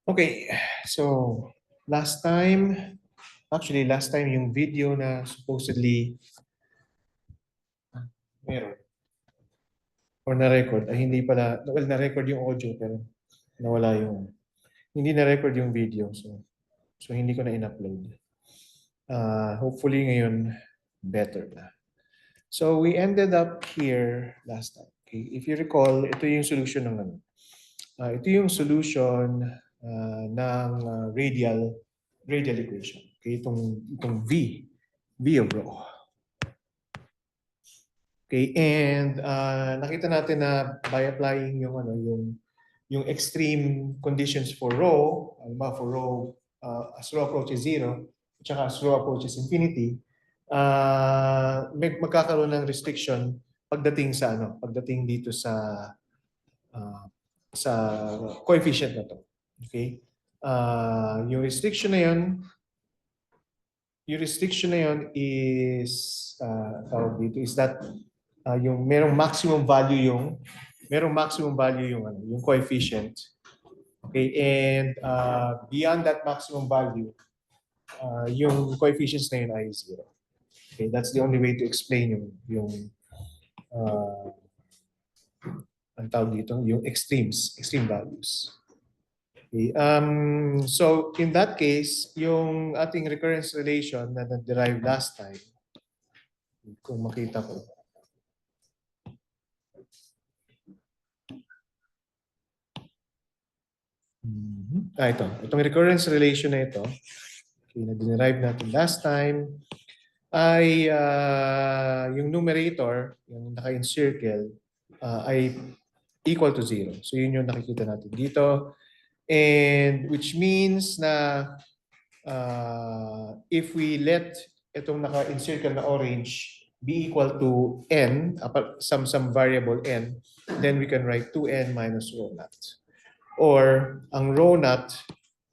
Okay, so last time, last time yung video na supposedly meron or na-record ay hindi pala, well, na-record yung audio pero nawala yung, hindi na-record yung video. So hindi ko na in-upload. Hopefully ngayon, better na. So we ended up here last time. Okay, if you recall, ito yung solution ng ano. Ito yung solution ng radial equation. Okay, itong V of rho. Okay, and nakita natin na by applying yung ano yung extreme conditions for rho, for rho as rho approaches zero, at saka as rho approaches infinity, magkakaroon ng restriction pagdating dito uh, sa coefficient na to. Okay? Yung restriction na yun is tawag dito is that yung merong maximum value yung coefficient. Okay, and beyond that maximum value, yung coefficients na yun ay zero. Okay, that's the only way to explain yung ang tawag dito, yung extreme values. Okay, so in that case, yung ating recurrence relation na na-derive last time, kung makita ko, ito. Itong recurrence relation na ito, okay, na dinerive natin last time, ay yung numerator, yung naka-encircle, ay equal to 0. So yun yung nakikita natin dito. And which means na if we let itong naka-encircle na orange be equal to n, some variable n, then we can write 2n minus rho naught. Or ang rho naught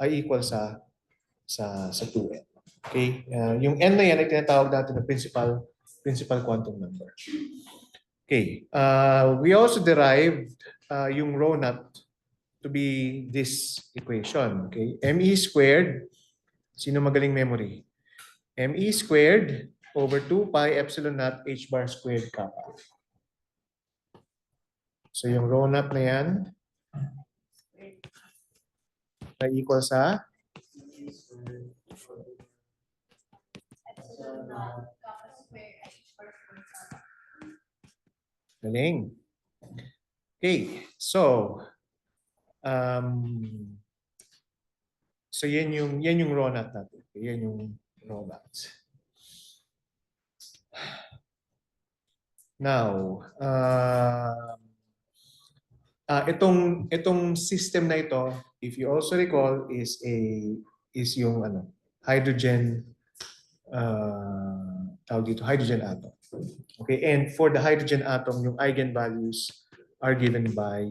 ay equal sa 2n. Okay? Yung n na yan ay tinatawag natin na principal quantum number. Okay. We also derived yung rho naught to be this equation. Okay? ME squared, sino magaling memory? ME squared over 2 pi epsilon naught h bar squared kappa. So yung rho naught na yan ay equal sa galing. Okay, so yan yung rho naught natin. Yan yung rho naught. Now, itong system na ito, if you also recall, is yung hydrogen hydrogen atom. Okay, and for the hydrogen atom, yung eigenvalues are given by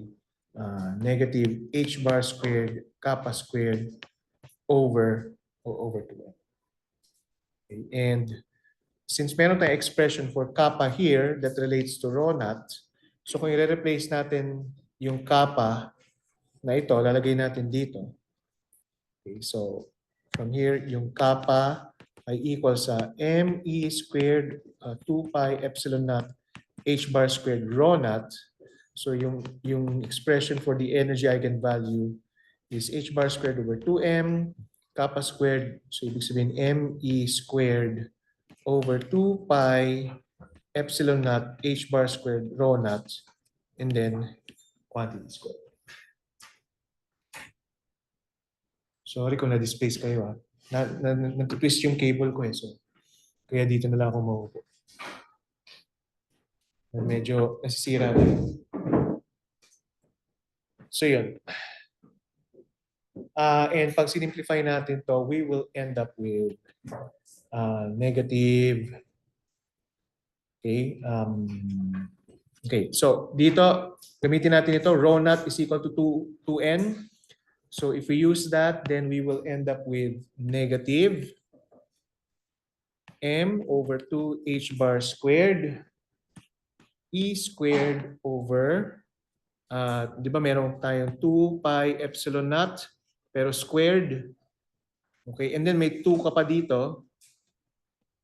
negative h bar squared kappa squared over 2n. Okay, and since meron tayong expression for kappa here that relates to rho naught, so kung i-replace natin yung kappa na ito, lalagay natin dito. Okay, so from here, yung kappa ay equal sa me squared 2 pi epsilon naught h bar squared rho naught. So yung expression for the energy eigenvalue is h bar squared over 2m kappa squared. So ibig sabihin me squared over 2 pi epsilon naught h bar squared rho naught and then quantity squared. Sorry kung na-displace kayo. Nag-twist yung cable ko so kaya dito na lang ako maupo. Medyo nasisira na yun. So yun. And pag sinimplify natin to, we will end up with negative. Okay. Okay. So dito, gamitin natin ito. Rho naught is equal to 2n. So if we use that, then we will end up with negative m over 2 h bar squared e squared over, di ba meron tayong 2 pi epsilon naught pero squared. Okay, and then may 2 ka pa dito.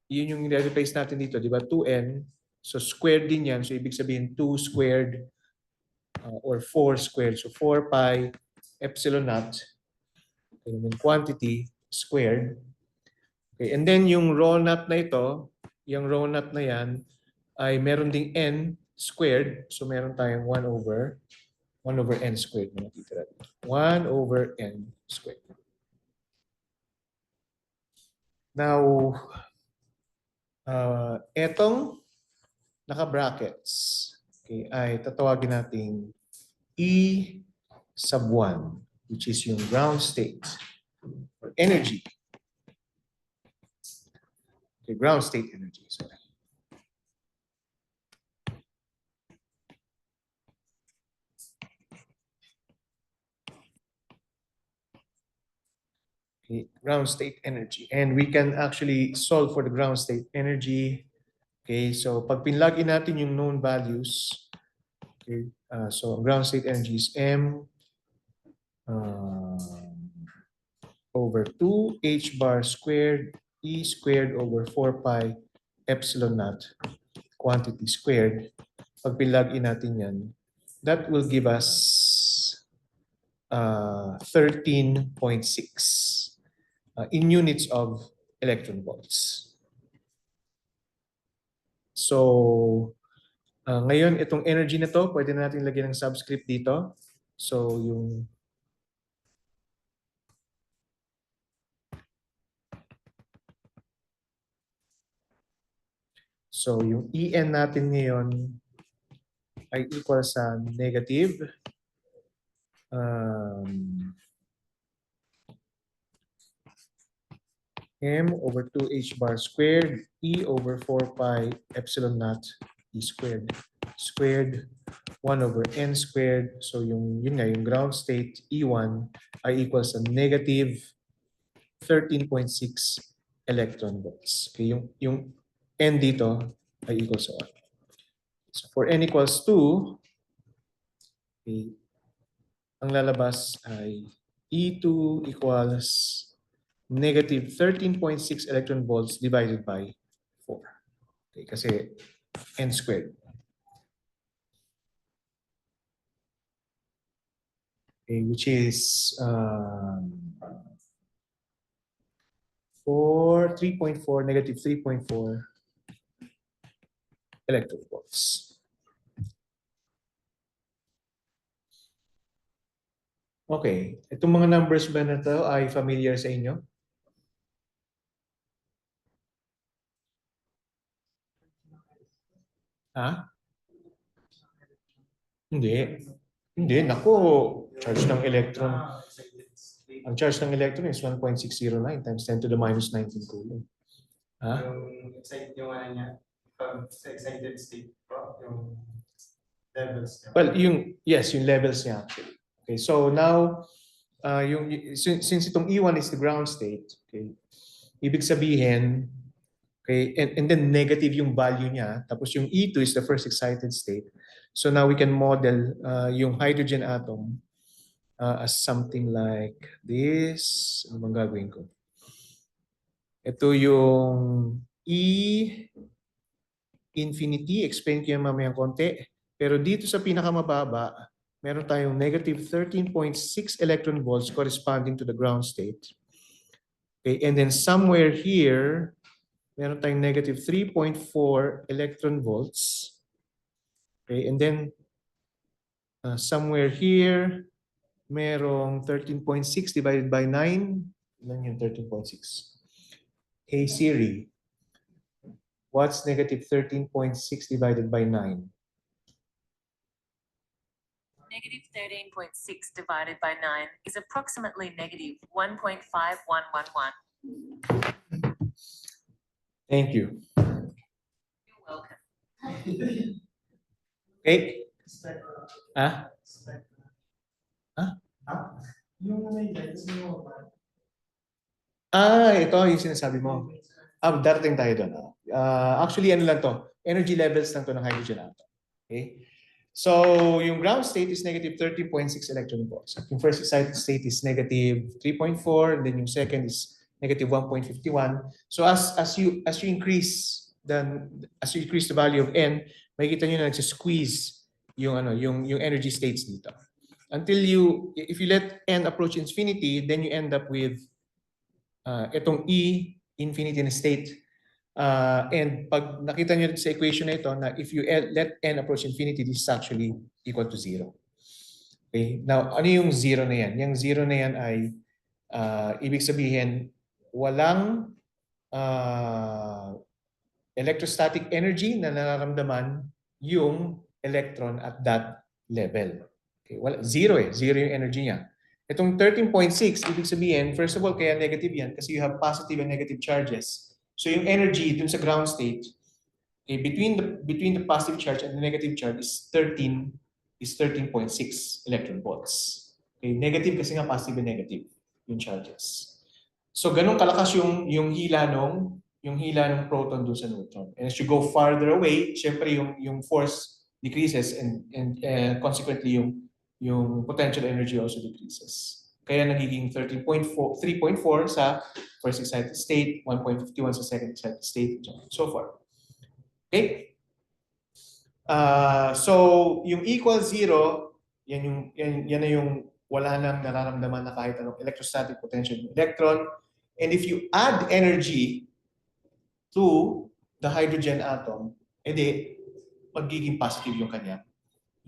Yun yung i-replace natin dito, di ba? 2n. So squared din yan. So ibig sabihin 2 squared or 4 squared. So 4 pi epsilon naught. And then quantity squared. Okay, and then yung rho naught na ito, yung rho naught na yan, ay meron ding n squared. So meron tayong 1 over n squared na natitira. 1 over n squared. Now, etong naka-brackets, okay, ay tatawagin nating E sub 1, which is yung ground state or energy. Okay, ground state energy. Sorry. Okay, ground state energy. And we can actually solve for the ground state energy. Okay, so pag pinlog in natin yung known values, okay, so ground state energy is M over 2 h bar squared E squared over 4 pi epsilon naught quantity squared. Pag pinlog in natin yan, that will give us 13.6 in units of electron volts. So, ngayon, itong energy na to, pwede na natin lagyan ng subscript dito. So, yung En natin ngayon ay equal sa negative M over 2h bar squared E over 4 pi epsilon naught E squared 1 over n squared. So yun nga, yung ground state E1 ay equal sa negative 13.6 electron volts. Okay, yung n dito ay equal sa 1. So for n equals 2, okay, ang lalabas ay E2 equals negative 13.6 electron volts divided by 4. Okay, kasi n squared. Okay, which is 3.4, negative 3.4 electron volts. Okay, itong mga numbers ba na to ay familiar sa inyo? Ha? Hindi. Hindi, naku. Charge ng electron. Ang charge ng electron is 1.609 times 10 to the minus 19 coulomb. Ha? Yung ano niya, pag sa excited state po, yung levels niya. Well, yes, yung levels niya actually. Okay, so now, since itong E1 is the ground state, okay, ibig sabihin, okay, and then negative yung value niya, tapos yung E2 is the first excited state. So now we can model yung hydrogen atom as something like this. Ano bang gagawin ko? Ito yung E infinity. Explain ko yan mamaya konti. Pero dito sa pinakamababa, meron tayong negative 13.6 electron volts corresponding to the ground state. Okay, and then somewhere here, meron tayong negative 3.4 electron volts. Okay, and then somewhere here, merong 13.6 divided by 9. Ilan yung 13.6? Hey Siri, what's negative 13.6 divided by 9? Negative 13.6 divided by 9 is approximately negative 1.5111. Thank you. You're welcome. Okay? Ah? Ah? Yung may levels mo ba? Ito yung sinasabi mo. Darating tayo doon. Actually, ano lang to? Energy levels lang to ng hydrogen atom. Okay? So yung ground state is negative 30.6 electron volts. Yung first excited state is negative 3.4, and then yung second is negative 1.51. So as you increase the value of n, makikita nyo na nagsi-squeeze yung yung energy states dito. Until if you let n approach infinity, then you end up with itong E infinity na state. And pag nakita nyo sa equation na ito, na if you let n approach infinity, this is actually equal to 0. Okay? Now, ano yung 0 na yan? Yung 0 na yan ay, ibig sabihin, walang electrostatic energy na nararamdaman yung electron at that level. Okay? Zero eh. Zero yung energy niya. Itong 13.6, ibig sabihin, first of all, kaya negative yan kasi you have positive and negative charges. So yung energy dun sa ground state, okay, between the positive charge and the negative charge is 13.6 electron volts. Okay, negative kasi nga positive and negative yung charges. So ganun kalakas yung hila ng proton dun sa neutron. And as you go farther away, syempre yung force decreases and consequently yung potential energy also decreases. Kaya nagiging 3.4 sa first excited state, 1.51 sa second excited state, and so forth. Okay? So, yung equal 0, yan na yung wala nang nararamdaman na kahit anong electrostatic potential ng electron. And if you add energy to the hydrogen atom, edi magiging positive yung kanyang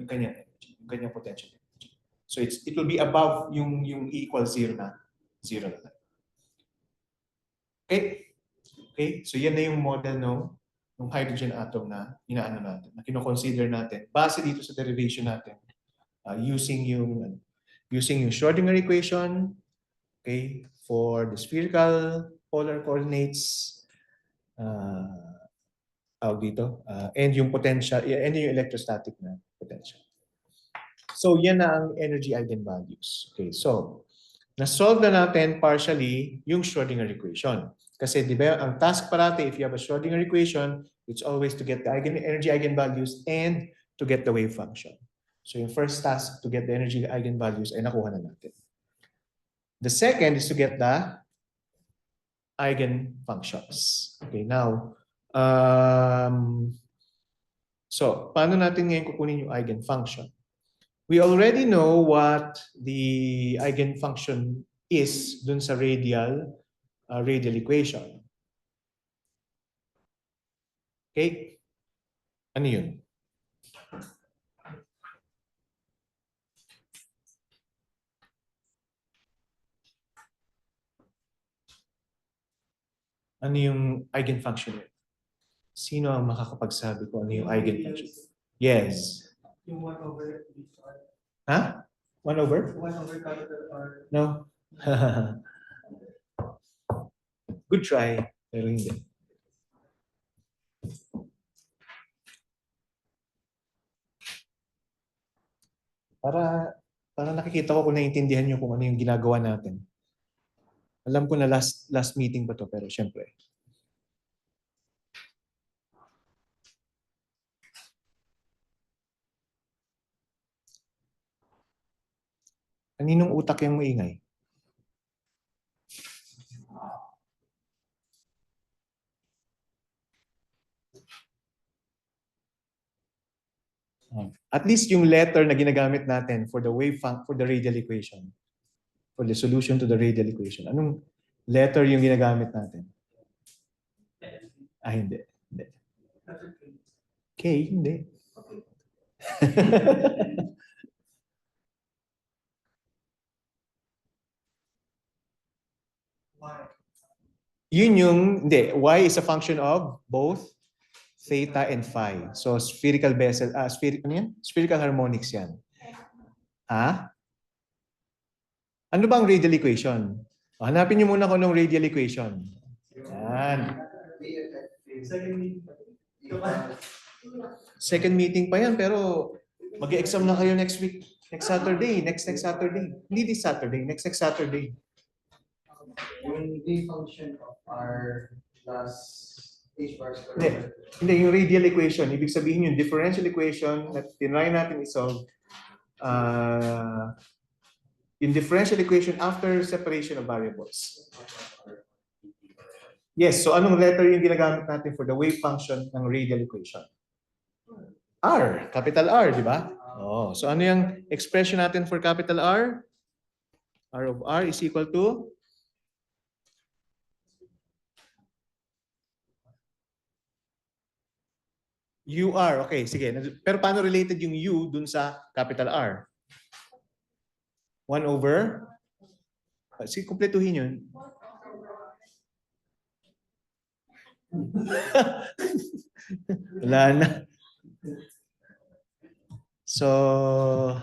energy, yung kanyang potential energy. So it will be above yung equal 0 na. 0 na. Okay? Okay? So yan na yung model ng hydrogen atom na inaano natin, na kino-consider natin base dito sa derivation natin using yung Schrödinger equation, okay, for the spherical polar coordinates and yung potential and yung electrostatic na potential. So yan na ang energy eigenvalues. Okay, so na-solve na natin partially yung Schrödinger equation. Kasi di ba, ang task parati, if you have a Schrödinger equation, it's always to get the energy eigenvalues and to get the wave function. So yung first task to get the energy eigenvalues ay nakuha na natin. The second is to get the eigenfunctions. Okay, now, so paano natin ngayon kukunin yung eigenfunction? We already know what the eigenfunction is dun sa radial equation. Okay? Ano yun? Ano yung eigenfunction yun? Sino ang makakapagsabi ko ano yung eigenfunction? Yes. Yung 1 over Ha? 1 over? 1 over capital R. No. Good try, pero hindi. Para nakikita ko kung naiintindihan niyo kung ano yung ginagawa natin. Alam ko na last meeting pa to, pero syempre. Kaninong utak yung maingay? At least yung letter na ginagamit natin for the radial equation, for the solution to the radial equation. Anong letter yung ginagamit natin? Hindi. K, hindi. Yun yung, hindi. Y is a function of both theta and phi. So spherical bezel, spherical harmonics yan. Ha? Ano ba ang radial equation? Hanapin niyo muna kung anong radial equation. Yan. Second meeting pa yan, pero mag-exam na kayo next week. Next Saturday. Next Saturday. Hindi this Saturday. Next Saturday. Yung D function of R plus H bar Hindi. square. Hindi, yung radial equation, ibig sabihin yung differential equation na tinry natin isolve, yung differential equation after separation of variables. Yes, so anong letter yung ginagamit natin for the wave function ng radial equation? R, capital R, di ba? Oh, so ano yung expression natin for capital R? R of R is equal to UR. Okay, sige. Pero paano related yung U dun sa capital R? 1 over? Sige, kumpletuhin yun. Wala na. So,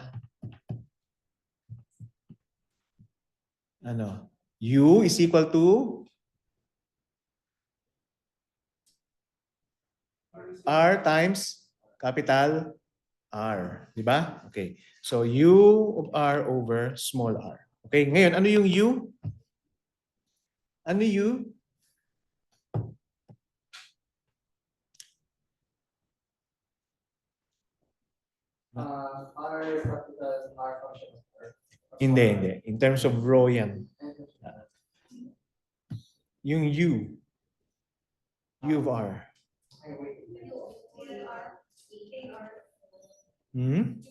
ano? U is equal to R times capital R. Di ba? Okay. So, U of R over small r. Okay, ngayon, ano yung U? Ano U? R capital R function. Hindi, hindi. In terms of row yan. Yung U. U of R. Hmm?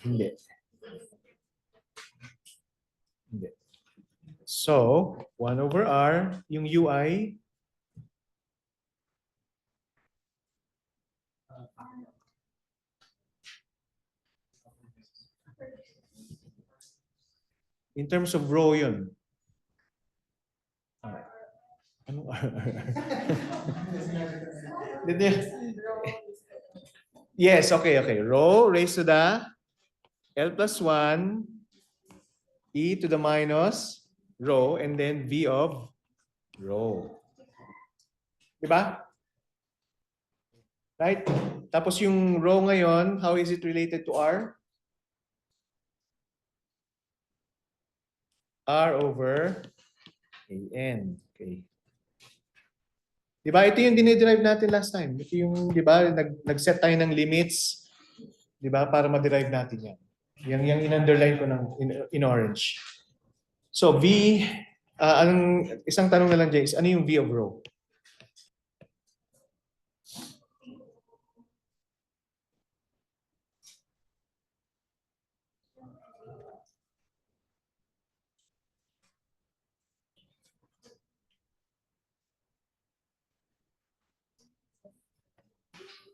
Hindi. Hindi. So, 1 over R, yung UI, in terms of row yun. Anong R? Yes, okay, okay. Rho raised to the L plus 1 e to the minus rho and then v of rho. Diba? Right? Tapos yung rho ngayon, how is it related to R? R over AN. Okay. Diba? Ito yung diniderive natin last time. Ito yung, diba, nag-set tayo ng limits, diba, para ma-derive natin yan. Yung in-underline ko ng in orange. So, V, ang isang tanong na lang dyan is, ano yung V of rho?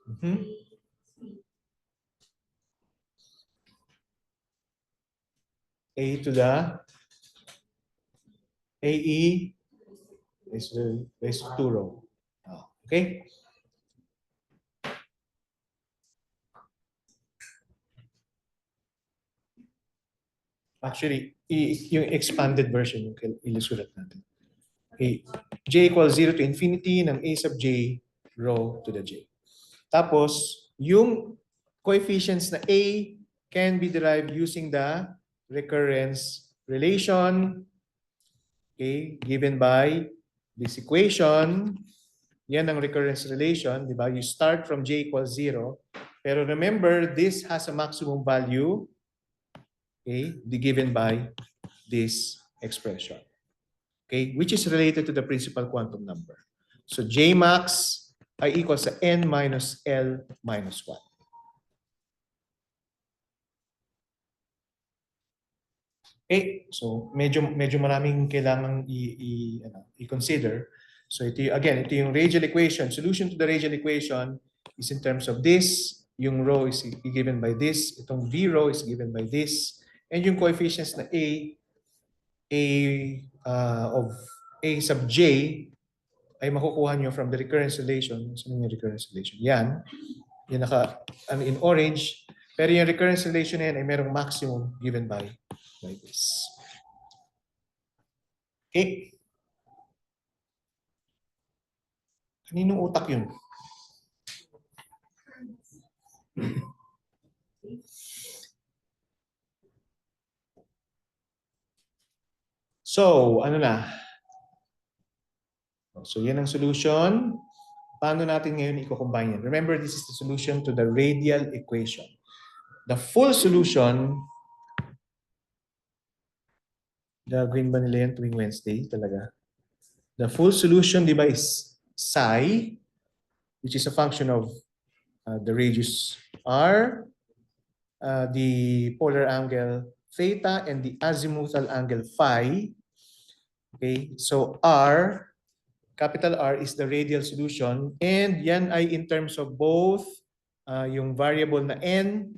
Mhm. A to the AE is raised to 2 rho. Okay? Actually, yung expanded version yung ilisulat natin. Okay. J equals 0 to infinity ng A sub J rho to the J. Tapos, yung coefficients na A can be derived using the recurrence relation, okay, given by this equation. Yan ang recurrence relation, di ba? You start from J equals 0. Pero remember, this has a maximum value, okay, given by this expression, okay, which is related to the principal quantum number. So J max ay equals sa N minus L minus 1. Okay, so medyo maraming kailangan i-consider. So ito again, ito yung radial equation. Solution to the radial equation is in terms of this. Yung rho is given by this. Itong V rho is given by this. And yung coefficients na of A sub J ay makukuha nyo from the recurrence relation. So yung recurrence relation? Yan. Yan in orange. Pero yung recurrence relation na yan ay merong maximum given by this. Okay. Kaninong utak yun? So, ano na? So yan ang solution. Paano natin ngayon i-combine yan? Remember, this is the solution to the radial equation. The full solution, gagawin ba nila yan tuwing Wednesday talaga? The full solution, di ba, is psi, which is a function of the radius r, the polar angle theta, and the azimuthal angle phi. Okay, so r, capital R is the radial solution, and yan ay in terms of both yung variable na n,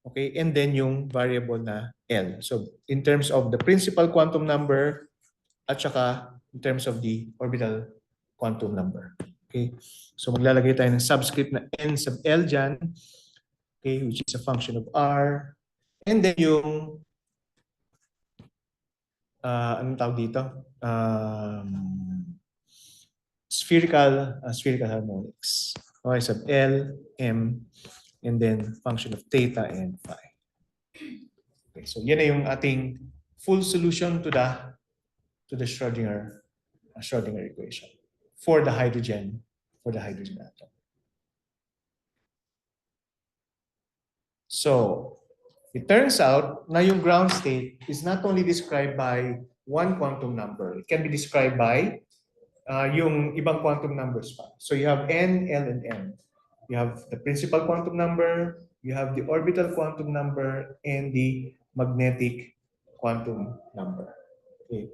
okay, and then yung variable na L. So in terms of the principal quantum number at saka in terms of the orbital quantum number. Okay, so maglalagay tayo ng subscript na n sub L dyan, okay, which is a function of R, and then yung anong tawag dito? Spherical harmonics. Okay, sub L, M, and then function of theta and phi. Okay, so yan na yung ating full solution to the Schrodinger equation for the hydrogen atom. So it turns out na yung ground state is not only described by one quantum number, it can be described by yung ibang quantum numbers pa. So you have n, l, and m. You have the principal quantum number, you have the orbital quantum number, and the magnetic quantum number. Okay.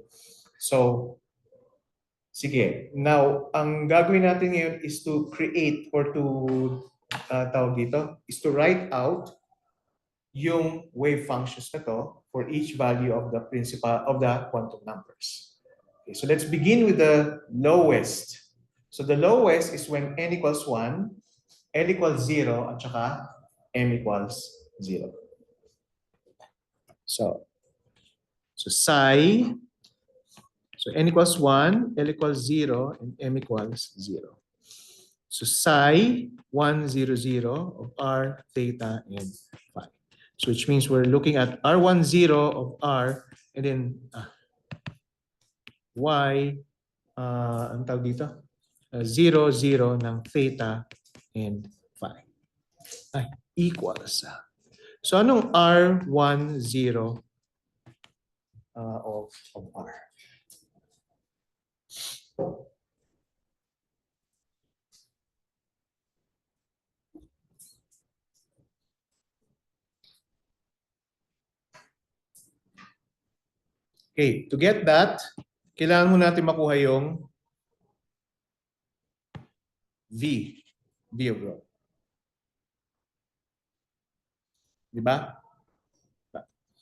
So, sige. Now, ang gagawin natin ngayon is to create or to tawag dito, is to write out yung wave functions na to for each value of the principal of the quantum numbers. Okay, so let's begin with the lowest. So the lowest is when n equals 1, L equals 0, at saka M equals 0. So psi, so n equals 1, L equals 0, and M equals 0. So psi 1, 0, 0 of R, theta, and phi. So which means we're looking at R10 of R, and then Y, ang tawag dito? 0, 0 ng theta and phi. Ay, equals. So anong R10 of R? Okay, to get that, kailangan mo natin makuha yung V of rho. Di ba?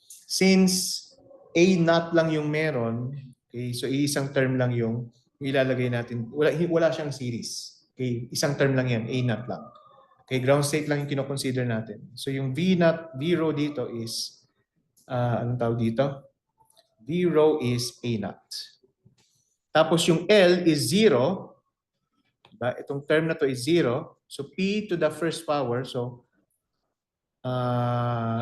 Since A naught lang yung meron, okay, so isang term lang yung ilalagay natin. Wala siyang series. Okay, isang term lang yan, A naught lang. Okay, ground state lang yung kino-consider natin. So yung V rho dito is, anong tawag dito? V rho is A naught. Tapos yung L is 0. Diba? Itong term na to is 0. So P to the first power. So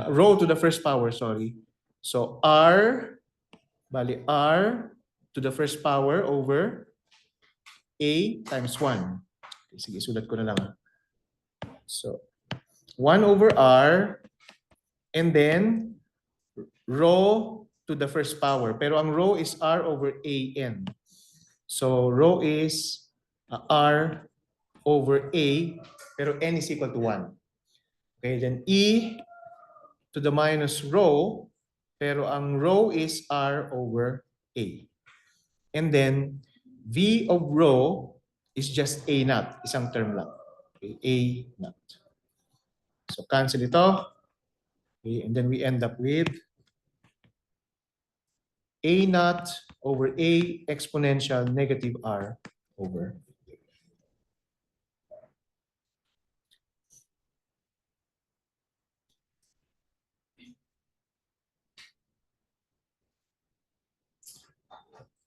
rho to the first power, sorry. So R to the first power over A times 1. Okay, sige, sulat ko na lang. So 1 over R, and then rho to the first power. Pero ang rho is R over AN. So rho is R over A, pero N is equal to 1. Okay, then E to the minus rho, pero ang rho is R over A. And then V of rho is just A naught, isang term lang. Okay, A naught. So cancel ito. Okay, and then we end up with A naught over A exponential negative R over A.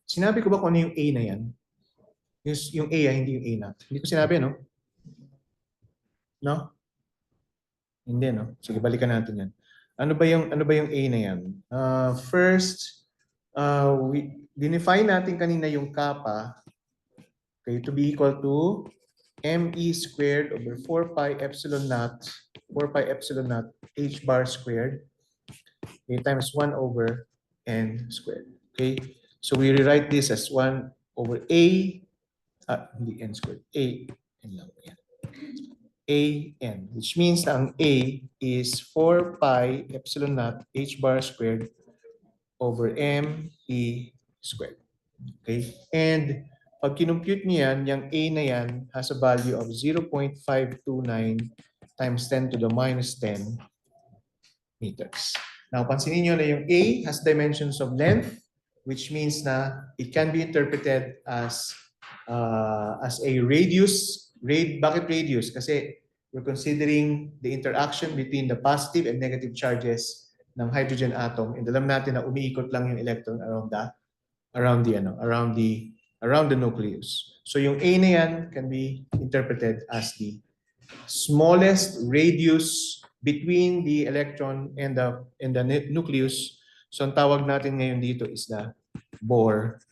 Sinabi ko ba kung ano yung A na yan? Yung A, hindi yung A naught. Hindi ko sinabi, no? No? Hindi, no? Sige, balikan natin yan. Ano ba yung A na yan? First, we define natin kanina yung kappa. okay, to be equal to ME squared over 4 pi epsilon naught H bar squared, okay, times 1 over N squared. Okay, so we rewrite this as 1 over A, hindi N squared, N lang yan. AN, which means na ang A is 4 pi epsilon naught H bar squared over ME squared. Okay? And pag kinumpute niyan, yung A na yan has a value of 0.529 times 10 to the minus 10 meters. Now, pansinin nyo na yung A has dimensions of length, which means na it can be interpreted as a radius. Bakit radius? Kasi we're considering the interaction between the positive and negative charges ng hydrogen atom, and alam natin na umiikot lang yung electron around the nucleus. So yung A na yan can be interpreted as the smallest radius between the electron and the nucleus. So ang tawag natin ngayon dito is the Bohr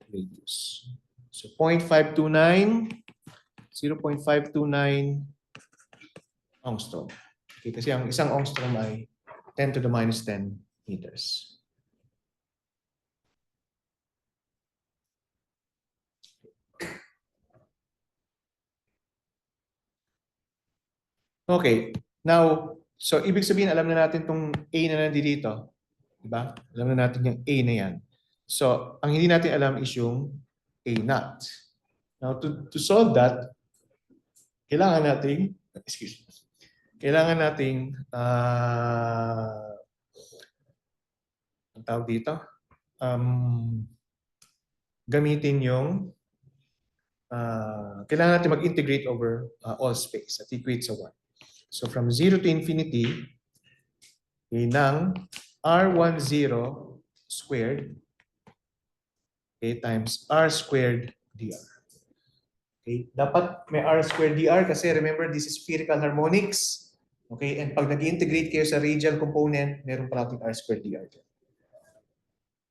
radius. So 0.529 angstrom. Okay, kasi ang isang angstrom ay 10 to the minus 10 meters. Okay, now, so ibig sabihin alam na natin itong A na nandito. Diba? Alam na natin yung A na yan. So, ang hindi natin alam is yung A naught. Now, to solve that, kailangan nating ang tawag dito, gamitin yung kailangan natin mag-integrate over all space at equates sa 1. So from 0 to infinity, ng R10 squared, okay, times R squared dr. Okay, dapat may R squared dr kasi remember this is spherical harmonics. Okay, and pag nag-integrate kayo sa radial component, meron parating R squared dr.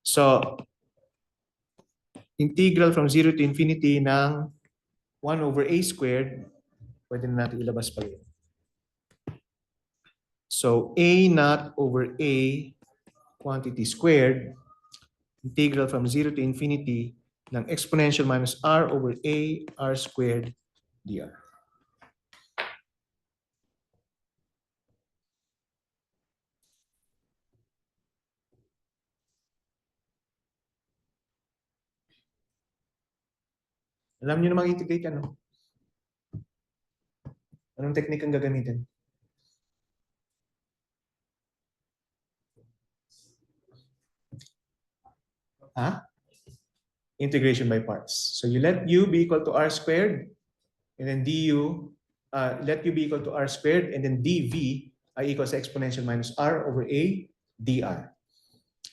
So, integral from 0 to infinity ng 1 over A squared, pwede na natin ilabas pa rin. So, A naught over A quantity squared, integral from 0 to infinity ng exponential minus R over A R squared dr. Alam niyo na mag-integrate ano? Anong technique ang gagamitin? Integration by parts. So you let U be equal to R squared, and then du, let U be equal to R squared, and then dV ay equal sa exponential minus R over A dr.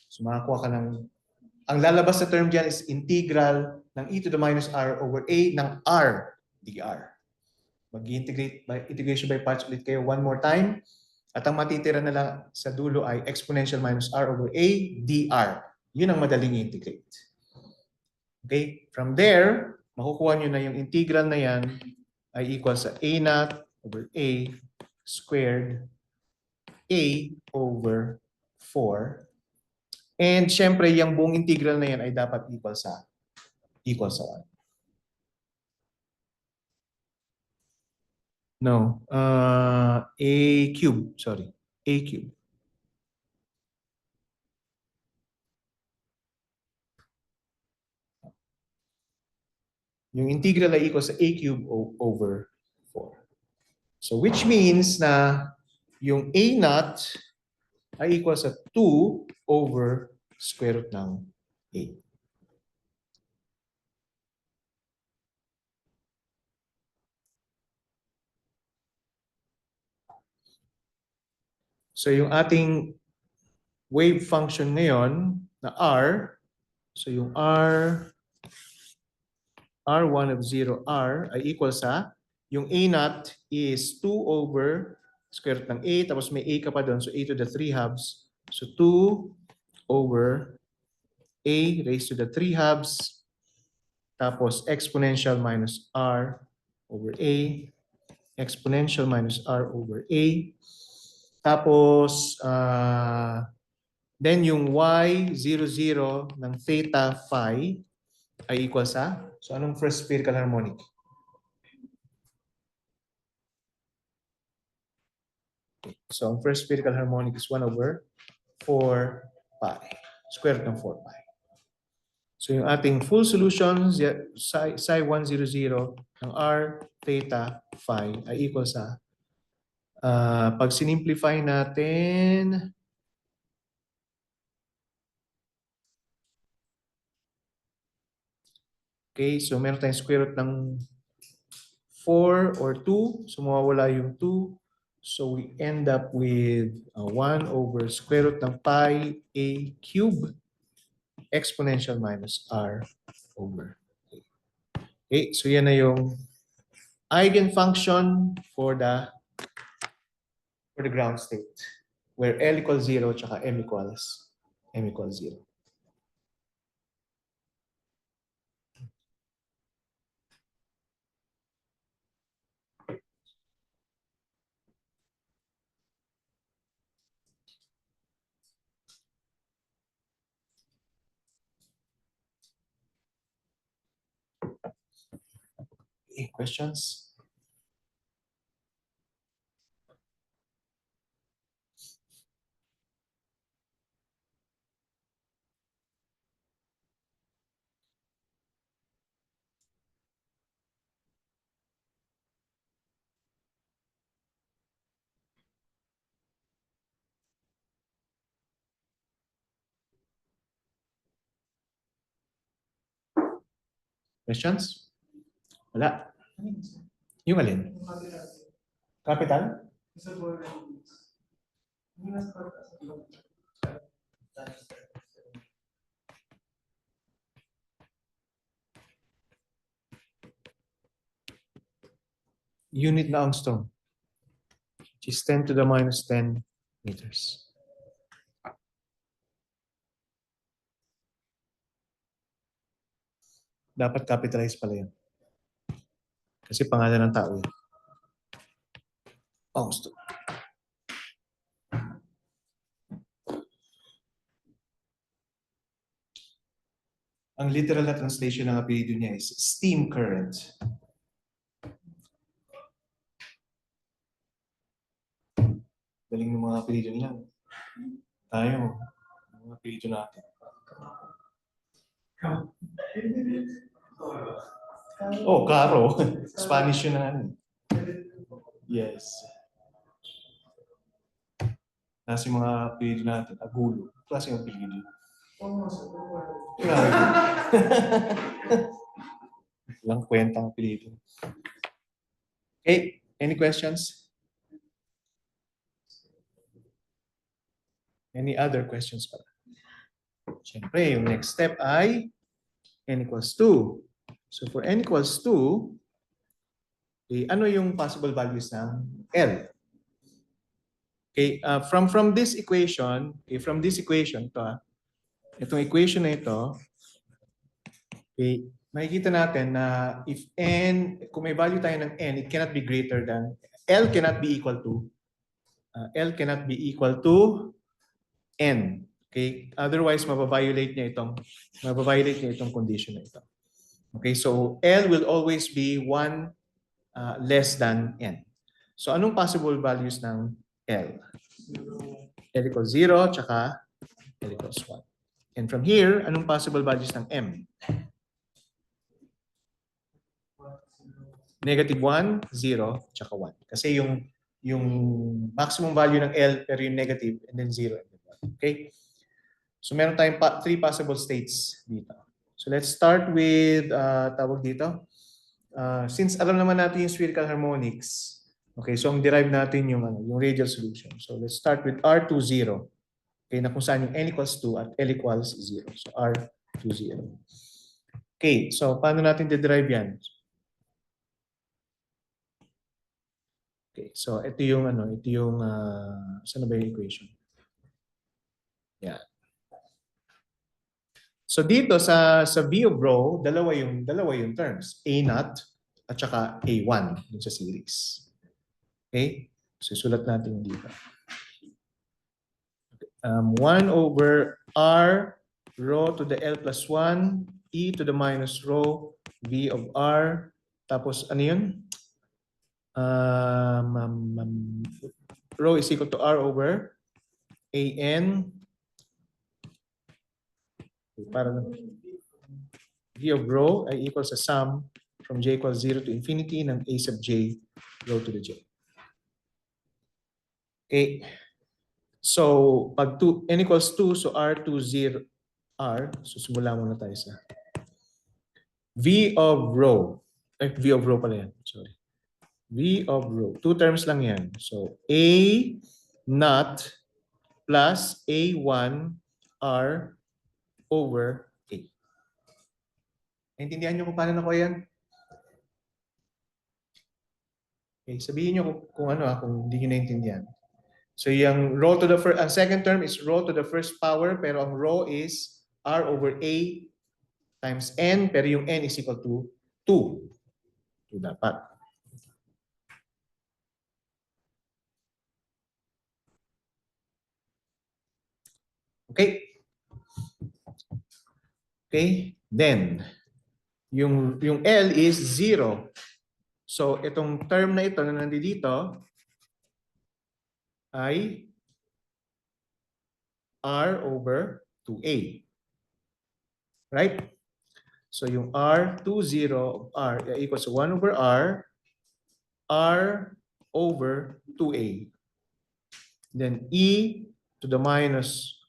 So makakuha ka ng, ang lalabas na term dyan is integral ng e to the minus R over A ng R dr. Mag-integrate by integration by parts ulit kayo one more time. At ang matitira na lang sa dulo ay exponential minus R over A dr. Yun ang madaling i-integrate. Okay? From there, makukuha nyo na yung integral na yan ay equal sa A naught over A squared A over 4. And syempre, yung buong integral na yan ay dapat equal sa 1. No. A cube. Sorry. A cube. Yung integral ay equal sa A cube over 4. So which means na yung A naught ay equal sa 2 over square root ng A. So yung ating wave function ngayon na R, so yung R1 of 0 R ay equal sa, yung A naught is 2 over square root ng A, tapos may A ka pa doon, so A to the 3 halves. So 2 over A raised to the 3 halves tapos exponential minus r over a, exponential minus r over a, tapos then yung y 0, 0 ng theta phi ay equal sa, so anong first spherical harmonic? So ang first spherical harmonic is 1 over 4 pi, square root ng 4 pi. So yung ating full solution, psi 1, 0, 0 ng r theta phi ay equal sa, pag sinimplify natin, okay, so meron tayong square root ng 4 or 2. So mawawala yung 2. So we end up with 1 over square root ng pi a cube exponential minus r over a. Okay, so yan na yung eigenfunction for the ground state where L equals 0 tsaka M equals 0. Okay, questions? Questions? Wala. Yung alin? Capital? Unit na angstrom, which is 10 to the minus 10 meters. Dapat capitalize pala yun. Kasi pangalan ng tao yun. Angstrom. Ang literal na translation ng apelyido niya is steam current. Galing ng mga apelyido nila. Tayo, mga apelyido natin. Oh, Caro. Spanish yun na ano. Yes. Nasa yung mga apelyido natin, Agulo. Klase yung apelyido. Grabe. Walang kwentang apelyido. Okay, any questions? Any other questions pa? Siyempre, yung next step ay n equals 2. So for n equals 2, ano yung possible values ng L? Okay, from this equation, from this equation, itong equation na ito, okay, makikita natin na if n, kung may value tayo ng n, it cannot be greater than, L cannot be equal to n. Okay? Otherwise, mababiolate niya itong condition na ito. Okay, so L will always be 1 less than n. So anong possible values ng L? L equals 0, tsaka L equals 1. And from here, anong possible values ng M? Negative 1, 0, tsaka 1. Kasi yung maximum value ng L pero yung negative and then 0 and then 1. Okay? So meron tayong 3 possible states dito. So let's start with, tawag dito. Since alam naman natin yung spherical harmonics, okay, so ang derive natin yung radial solution. So let's start with R20. Okay, na kung saan yung n equals 2 at L equals 0. So R20. Okay, so paano natin de-derive yan? Okay, so ito yung saan na ba yung equation? Yeah. So dito sa V of rho, dalawa yung terms, A naught at saka A1 dun sa series. Okay? So sulat natin dito. 1 over R rho to the L plus 1 e to the minus rho V of R. Tapos ano yun? Rho is equal to R over AN. Para V of rho ay equal sa sum from j equals 0 to infinity ng A sub j rho to the j. Okay. So, pag n equals 2, so R2 0 R. So, simula muna tayo sa V of rho. V of rho pala yan. Sorry. V of rho. Two terms lang yan. So, A naught plus A1 R over A. Naintindihan nyo kung paano nakuha yan? Okay, sabihin nyo kung ano kung hindi nyo naintindihan. So yung rho to the first, ang second term is rho to the first power, pero ang rho is R over A times N, pero yung N is equal to 2. 2 dapat. Okay? Okay? Then, yung L is 0. So, itong term na ito na nandito ay R over 2A. Right? So, yung R20 of R equals to 1 over R over 2A. Then, E to the minus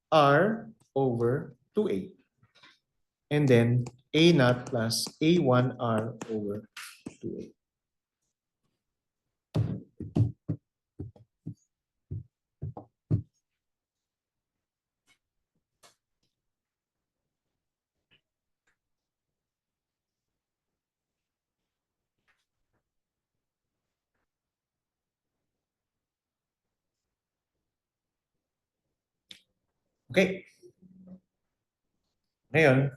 R over 2A. And then A naught plus A1R over 2A. Okay. Ngayon,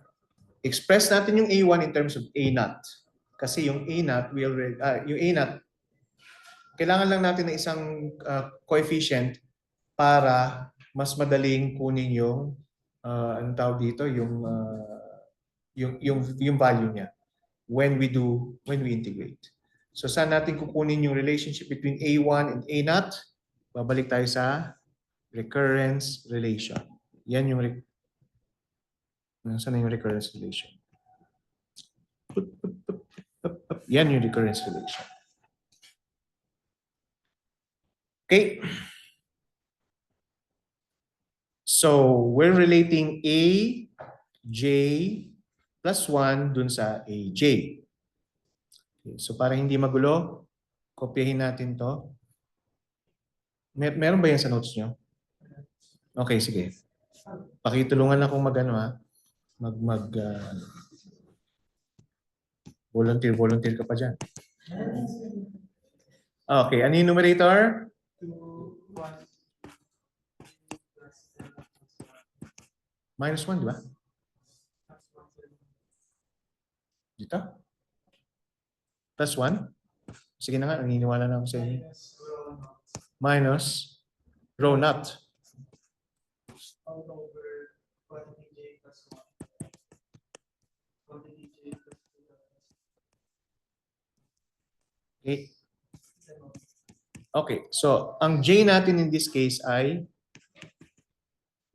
express natin yung A1 in terms of A naught. Kasi yung A naught, yung A naught, kailangan lang natin ng isang coefficient para mas madaling kunin yung anong tawag dito, yung value niya when we integrate. So saan natin kukunin yung relationship between A1 and A naught? Babalik tayo sa recurrence relation. Yan yung saan na yung recurrence relation? Yan yung recurrence relation. Okay. So, we're relating A, J, plus 1 dun sa AJ. Okay. So, para hindi magulo, kopyahin natin to. Meron ba yan sa notes nyo? Okay, sige. Pakitulungan akong volunteer ka pa dyan. Okay, ano yung numerator? 2, 1. Minus 1, di ba? Dito? Plus 1? Sige na nga, naniniwala na ako sa inyo. Minus rho naught. Out over quantity j plus 1. Quantity j plus 2. Okay. Okay, so ang j natin in this case ay,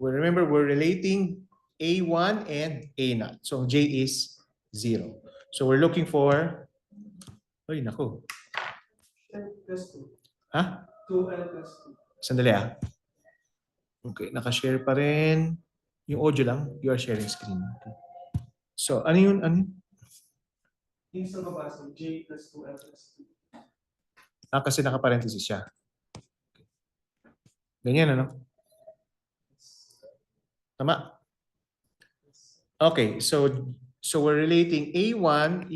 remember we're relating A1 and A naught. So j is 0. So we're looking for, ay nako. Plus 2. Ha? 2L plus 2. Sandali ah. Okay, nakashare pa rin. Yung audio lang, you are sharing screen. Okay. So ano yun? Yung sa baba, so j plus 2L plus 2. Kasi naka-parenthesis siya. Ganyan ano? Tama? Okay, so we're relating A1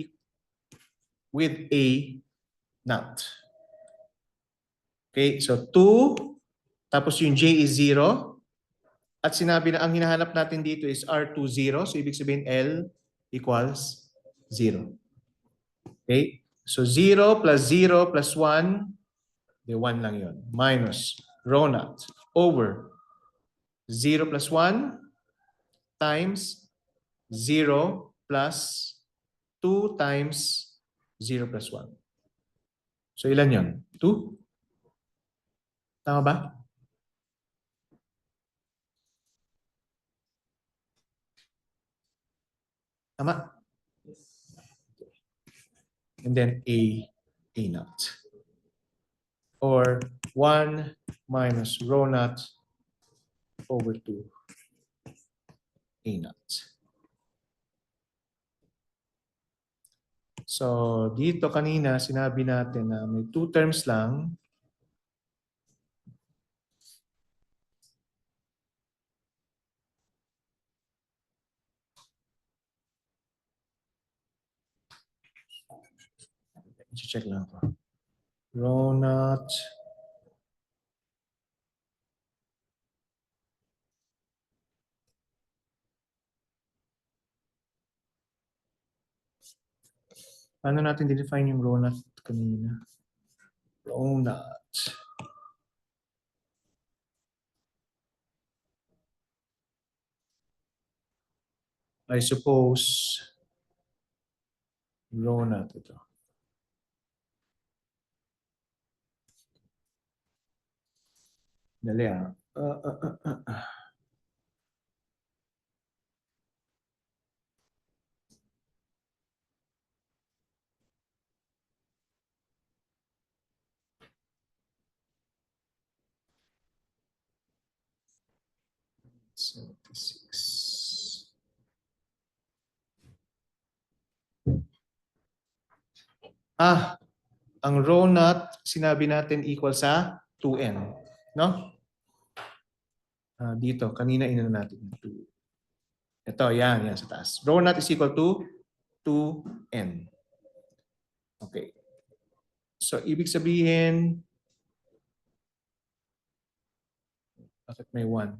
with A naught. Okay, so 2, tapos yung J is 0. At sinabi na ang hinahanap natin dito is R20. So ibig sabihin L equals 0. Okay? So 0 plus 0 plus 1, di 1 lang yun. Minus rho naught over 0 plus 1 times 0 plus 2 times 0 plus 1. So ilan yun? 2? Tama ba? Tama? And then A naught. Or 1 minus rho naught over 2 A naught. So dito kanina sinabi natin na may 2 terms lang. Check lang ako. Rho naught paano natin define yung rho naught kanina? Rho naught. I suppose rho naught ito. Dali ah. $76. Ang rho naught sinabi natin equal sa 2n, no? Dito kanina inano natin 2. Ito, yan sa taas. Rho naught is equal to 2n. Okay. So ibig sabihin bakit may 1?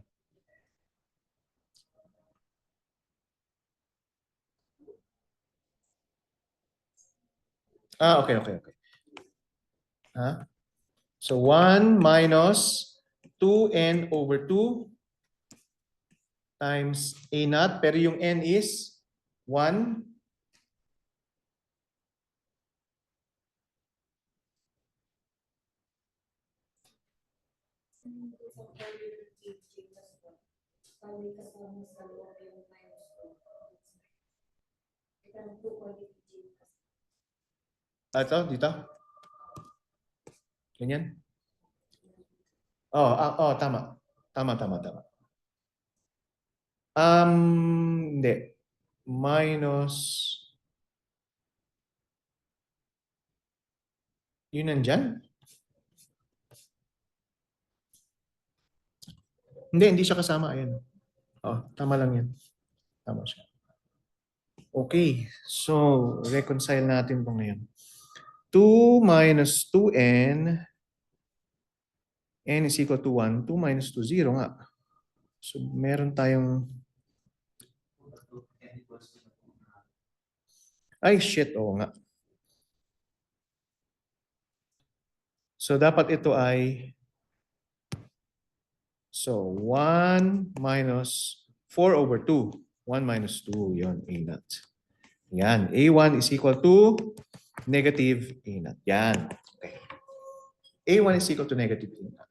Okay. So 1 minus 2n over 2 times A naught. Pero yung n is 1. Ito, dito. Ganyan. Tama. Tama. Hindi. Minus. Yun nandyan? Hindi siya kasama. Ayan. Tama lang yan. Tama siya. Okay. So, reconcile natin ito ngayon. 2 minus 2n. N is equal to 1. 2 minus 2, 0 nga. So, meron tayong... Ay, shit. Oo nga. So, dapat ito ay... So, 1 minus 4 over 2. 1 minus 2. Yun, A naught. Yan. A1 is equal to negative A naught. Yan. Okay. A1 is equal to negative A naught.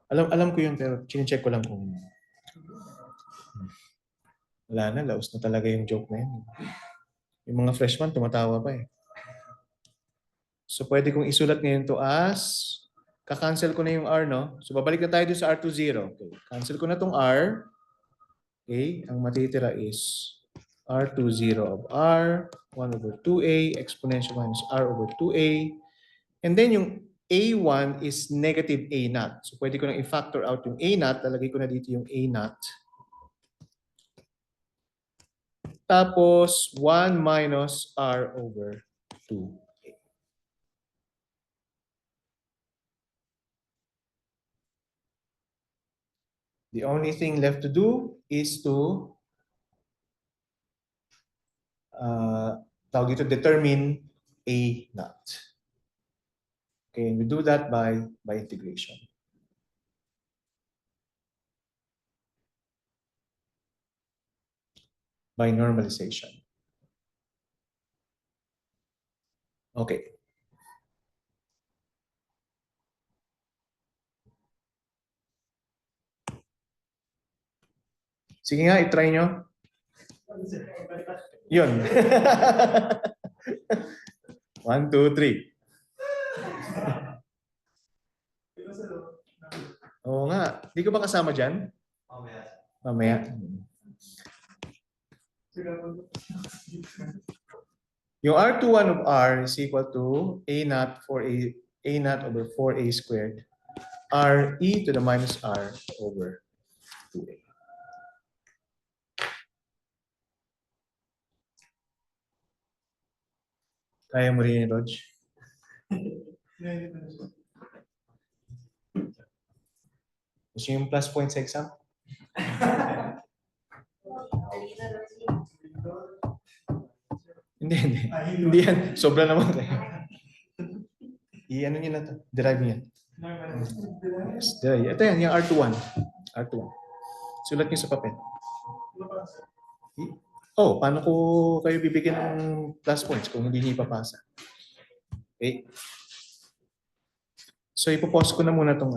Alam ko yun, pero chine-check ko lang kung... Wala na, laos na talaga yung joke na yun. Yung mga freshman, tumatawa pa eh. So, pwede kong isulat ngayon to as... Kakancel ko na yung R, no? So, babalik na tayo dun sa R20. Okay. Cancel ko na tong R. Okay. Ang matitira is R20 of R, 1 over 2A, exponential minus R over 2A. And then yung A1 is negative A naught. So, pwede ko nang i-factor out yung A naught. Lalagay ko na dito yung A naught. Tapos, 1 minus R over 2. The only thing left to do is to tawag dito, determine A naught. Okay, we do that by integration. By normalization. Okay. Sige nga, itry nyo. Yun. 1, 2, 3. Oo nga. Di ko ba kasama dyan? Mamaya. Yung R21 of R is equal to A naught over 4A squared. R e to the minus R over 2A. Kaya mo rin yun, Rog? Gusto yung plus point sa exam? Hindi. Hindi yan. Sobra naman kayo. I-ano nyo na to. Derive nyo yan. Yes, derive. Ito yan, yung R21. R21. Sulat nyo sa papel. Oh, paano ko kayo bibigyan ng plus points kung hindi niyo ipapasa? Okay. So, ipopost ko na muna itong